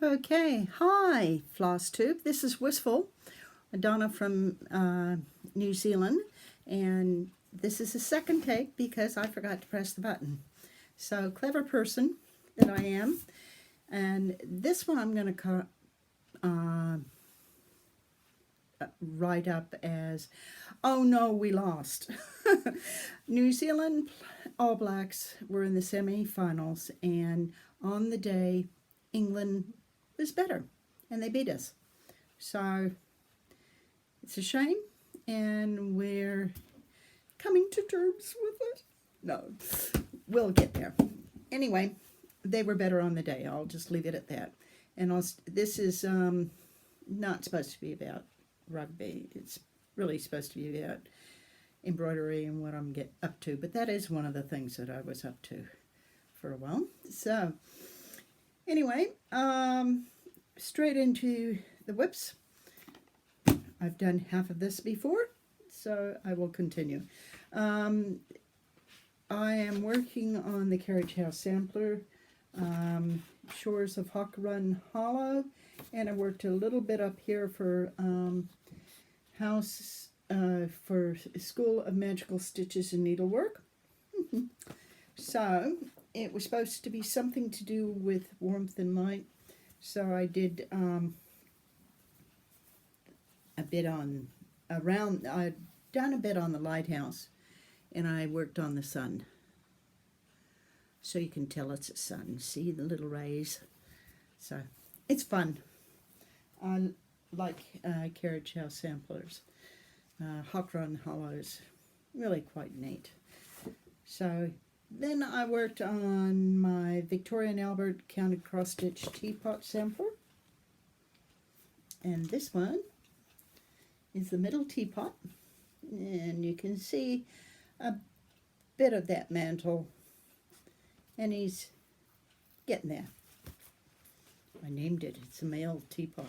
Okay, hi flosstube. This is Wistful, Donna from New Zealand, and this is the second take because I forgot to press the button. So clever person that I am, and this one I'm going to write up as, oh no, we lost. New Zealand All Blacks were in the semi-finals, and on the day England was better and they beat us. So it's a shame, and we're coming to terms with it. No, we'll get there. Anyway, they were better on the day. I'll just leave it at that. And this is not supposed to be about rugby. It's really supposed to be about embroidery and what I'm up to. But that is one of the things that I was up to for a while. So anyway, straight into the whips. I've done half of this before, so I will continue. I am working on the Carriage House sampler, Shores of Hawk Run Hollow, and I worked a little bit up here for for School of Magical Stitches and Needlework. So it was supposed to be something to do with warmth and light, so I did a bit on I'd done a bit on the lighthouse, and I worked on the sun, so you can tell it's a sun. See the little rays? So it's fun. I like Carriage House samplers. Hawk Run Hollows, really quite neat. So then I worked on my Victoria and Albert Counted Cross Stitch Teapot sampler, and this one is the middle teapot, and you can see a bit of that mantle, and he's getting there. I named it. It's a male teapot.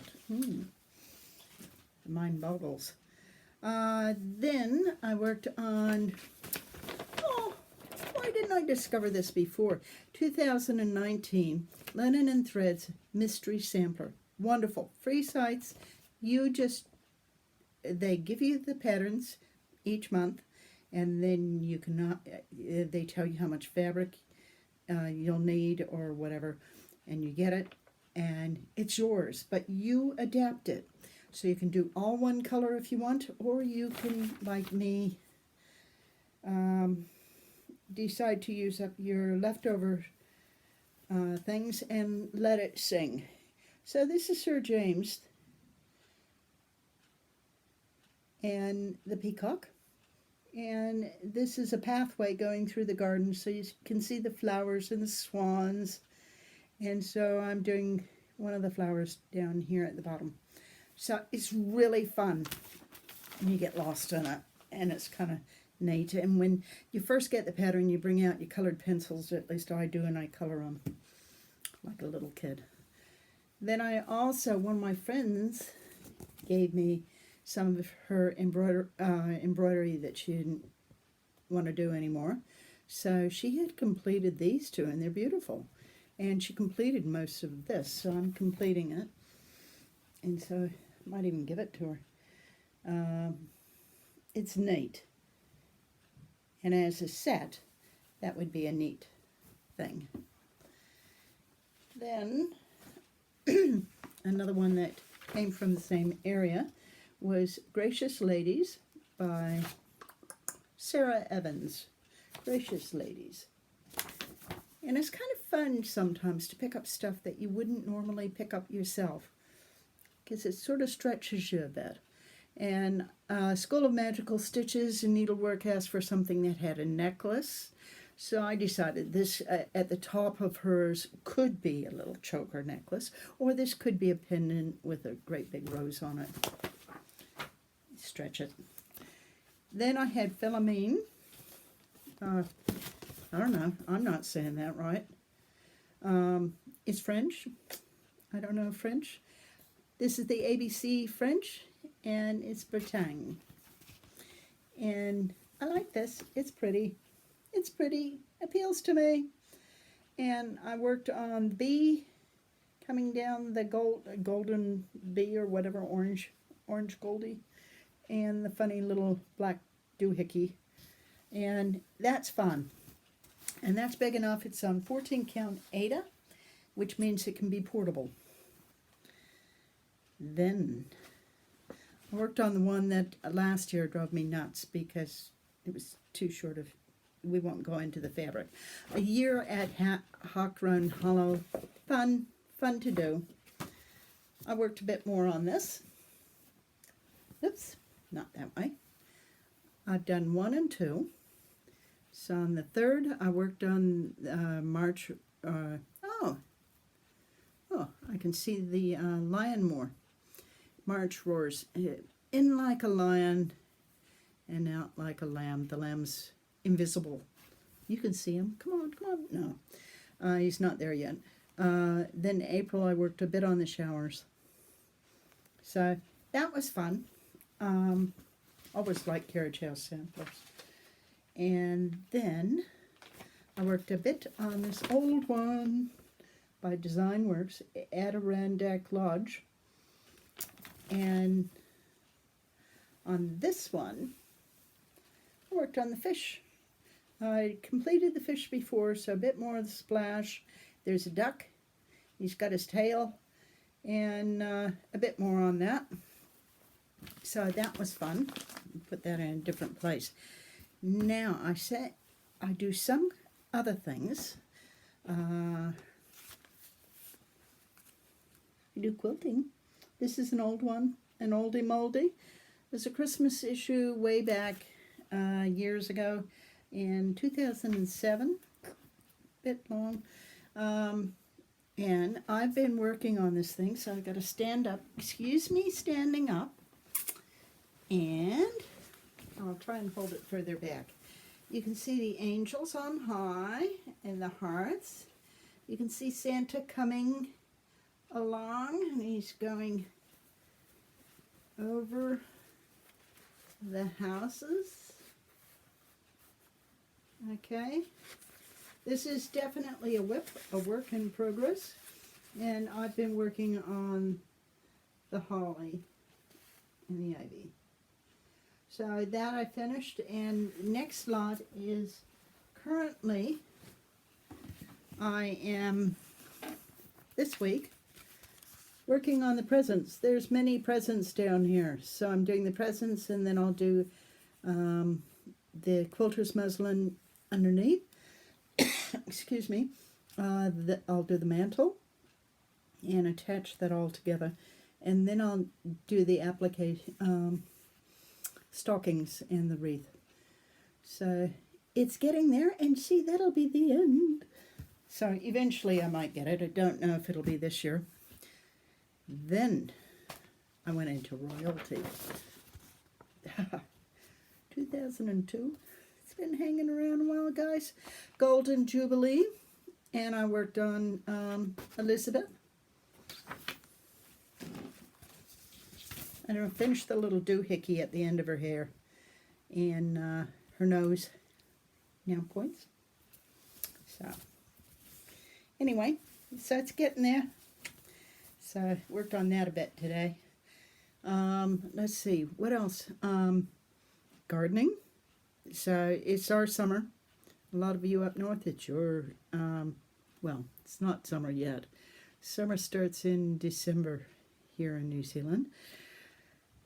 Mind boggles. Then I worked on, why didn't I discover this before? 2019 Linen and Threads Mystery Sampler. Wonderful. Free sites. They give you the patterns each month, and then you can, they tell you how much fabric you'll need or whatever, and you get it, and it's yours, but you adapt it. So you can do all one color if you want, or you can, like me, decide to use up your leftover things and let it sing. So this is Sir James and the peacock, and this is a pathway going through the garden, so you can see the flowers and the swans, and so I'm doing one of the flowers down here at the bottom. So it's really fun, and you get lost in it, and it's kind of neat. And when you first get the pattern, you bring out your colored pencils, at least I do, and I color them like a little kid. Then one of my friends gave me some of her embroidery that she didn't want to do anymore. So she had completed these two, and they're beautiful. And she completed most of this, so I'm completing it. And so I might even give it to her. It's neat. And as a set, that would be a neat thing. Then another one that came from the same area was Gracious Ladies by Sarah Evans. Gracious Ladies. And it's kind of fun sometimes to pick up stuff that you wouldn't normally pick up yourself, because it sort of stretches you a bit. And School of Magical Stitches and Needlework asked for something that had a necklace. So I decided this at the top of hers could be a little choker necklace, or this could be a pendant with a great big rose on it. Stretch it. Then I had Philomene. I don't know. I'm not saying that right. It's French. I don't know French. This is the ABC French, and it's Bretagne. And I like this. It's pretty. It's pretty. Appeals to me. And I worked on B coming down the golden bee or whatever, orange goldie, and the funny little black doohickey. And that's fun. And that's big enough. It's on 14 count Aida, which means it can be portable. Then I worked on the one that last year drove me nuts because it was too short of, we won't go into the fabric. A year at Hawk Run Hollow, fun to do. I worked a bit more on this. Oops, not that way. I've done 1 and 2. So on the 3rd, I worked on March. Oh, I can see the lion more. March roars in like a lion and out like a lamb. The lamb's invisible. You can see him. Come on. No, he's not there yet. Then April, I worked a bit on the showers. So that was fun. Always like carriage house samplers. And then I worked a bit on this old one by Design Works, Adirondack Lodge. And on this one, I worked on the fish. I completed the fish before, so a bit more of the splash. There's a duck. He's got his tail, and a bit more on that. So that was fun. Put that in a different place. Now I do some other things. I do quilting. This is an old one, an oldie moldy. There's a Christmas issue way back years ago in 2007, a bit long. And I've been working on this thing, so I've got to stand up. Excuse me, standing up. And I'll try and hold it further back. You can see the angels on high and the hearts. You can see Santa coming along, and he's going over the houses. Okay, this is definitely a work in progress, and I've been working on the holly and the ivy. So that I finished, and next lot is currently, I am this week working on the presents. There's many presents down here, so I'm doing the presents, and then I'll do the quilter's muslin underneath. Excuse me. I'll do the mantle and attach that all together, and then I'll do the application, stockings and the wreath. So it's getting there, and see, that'll be the end. So eventually I might get it. I don't know if it'll be this year. Then I went into royalty. 2002. It's been hanging around a while, guys. Golden Jubilee. And I worked on Elizabeth. And I finished the little doohickey at the end of her hair. And her nose now points. So, anyway, so it's getting there. So I worked on that a bit today. Let's see, what else? Gardening. So it's our summer. A lot of you up north, it's your, well, it's not summer yet. Summer starts in December here in New Zealand.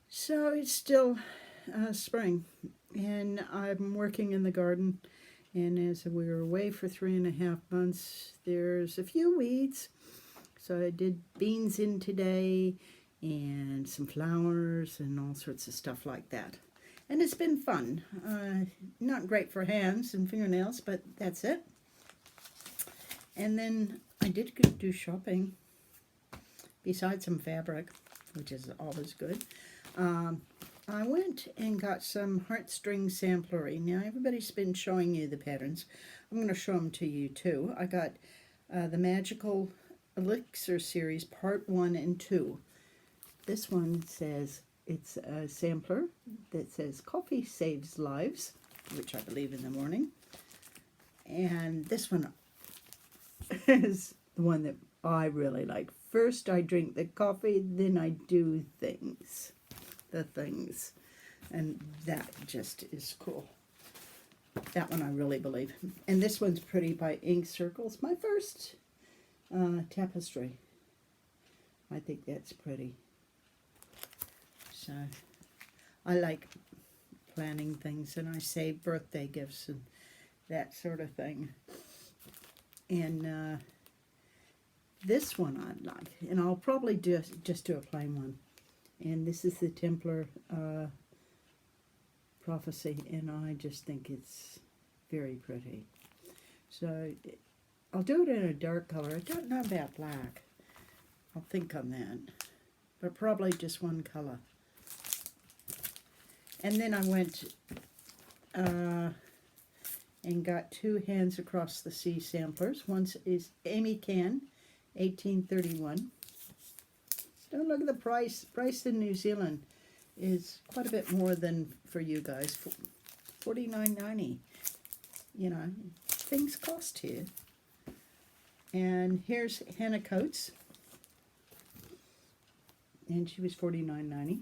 So it's still spring, and I'm working in the garden, and as we were away for 3.5 months, there's a few weeds. So I did beans in today, and some flowers, and all sorts of stuff like that. And it's been fun. Not great for hands and fingernails, but that's it. And then I did do shopping, besides some fabric, which is always good. I went and got some heartstring samplery. Now, everybody's been showing you the patterns. I'm going to show them to you, too. I got the Magical Elixir series, part 1 and 2. This one says, it's a sampler that says, coffee saves lives, which I believe in the morning. And this one is the one that I really like, First I drink the coffee, then I do things. The things. And that just is cool. That one I really believe. And this one's pretty by Ink Circles. My first tapestry. I think that's pretty. So I like planning things, and I save birthday gifts and that sort of thing. And this one I like, and I'll probably just do a plain one. And this is the Templar Prophecy, and I just think it's very pretty. So I'll do it in a dark color. I don't know about black. I'll think on that, but probably just one color. And then I went and got 2 Hands Across the Sea samplers. One is Amy Can, 1831. Don't look at the price. Price in New Zealand is quite a bit more than for you guys. $49.90. You know, things cost here. And here's Hannah Coates. And she was $49.90.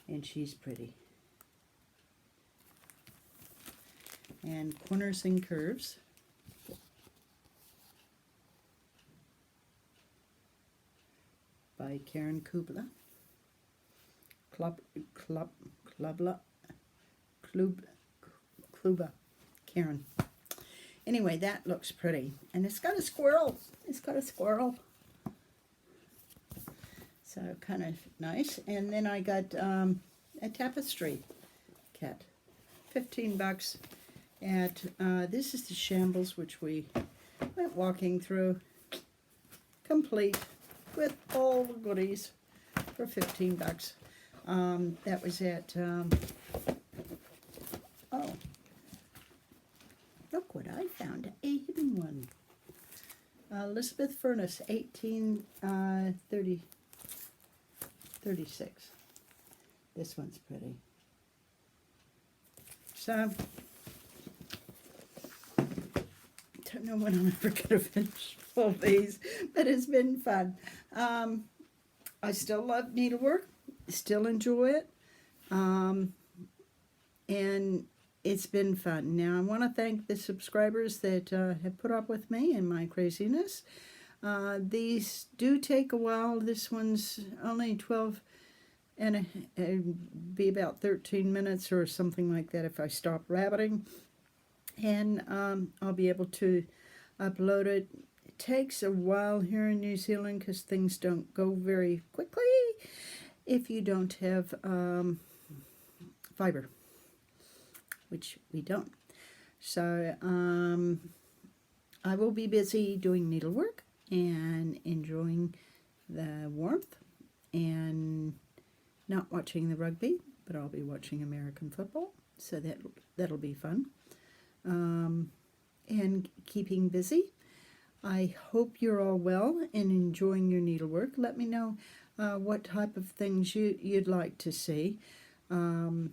And she's pretty. And Corners and Curves. By Karen Kubla. Kluba. Karen. Anyway, that looks pretty. And it's got a squirrel. It's got a squirrel. So kind of nice. And then I got a tapestry kit. $15 at, this is the Shambles, which we went walking through. Complete with all the goodies for $15. That was at, oh, look what I found, a hidden one. Elizabeth Furnace, 1836. This one's pretty. So, don't know when I'm ever going to finish all these, but it's been fun. I still love needlework, still enjoy it, and it's been fun. Now, I want to thank the subscribers that have put up with me and my craziness. These do take a while. This one's only 12 and be about 13 minutes or something like that if I stop rabbiting. And I'll be able to upload it. It takes a while here in New Zealand because things don't go very quickly if you don't have fiber, which we don't. So I will be busy doing needlework and enjoying the warmth and not watching the rugby, but I'll be watching American football, so that'll be fun. And keeping busy. I hope you're all well and enjoying your needlework. Let me know what type of things you'd like to see. I'm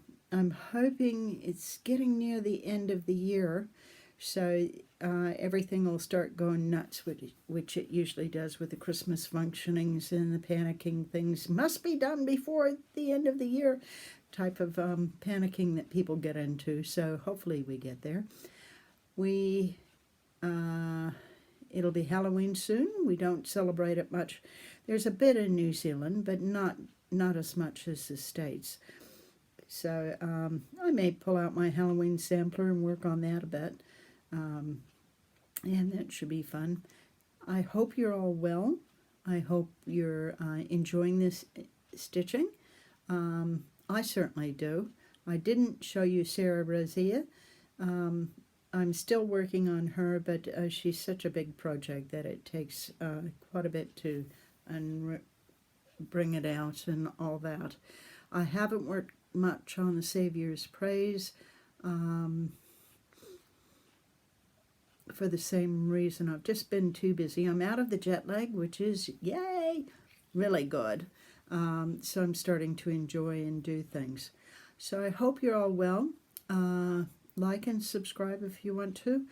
hoping it's getting near the end of the year, so everything will start going nuts, which it usually does with the Christmas functionings and the panicking things. Must be done before the end of the year type of panicking that people get into, so hopefully we get there. It'll be Halloween soon. We don't celebrate it much. There's a bit in New Zealand, but not as much as the States. So I may pull out my Halloween sampler and work on that a bit. And that should be fun. I hope you're all well. I hope you're enjoying this stitching. I certainly do. I didn't show you Sarah Rosea. I'm still working on her, but she's such a big project that it takes quite a bit to bring it out and all that. I haven't worked much on the Savior's Praise for the same reason. I've just been too busy. I'm out of the jet lag, which is, yay, really good. So I'm starting to enjoy and do things. So I hope you're all well. Like and subscribe if you want to.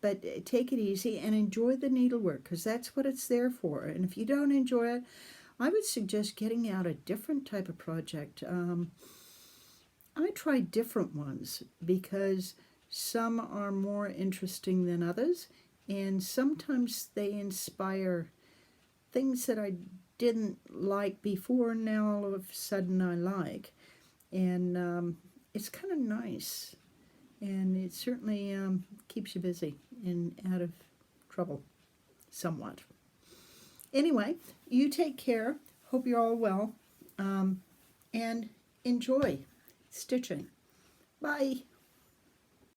but take it easy and enjoy the needlework, because that's what it's there for. And if you don't enjoy it, I would suggest getting out a different type of project. I try different ones because some are more interesting than others, and sometimes they inspire things that I didn't like before, now all of a sudden I like. And it's kind of nice, and it certainly keeps you busy and out of trouble somewhat. Anyway, you take care. Hope you're all well, and enjoy stitching. Bye.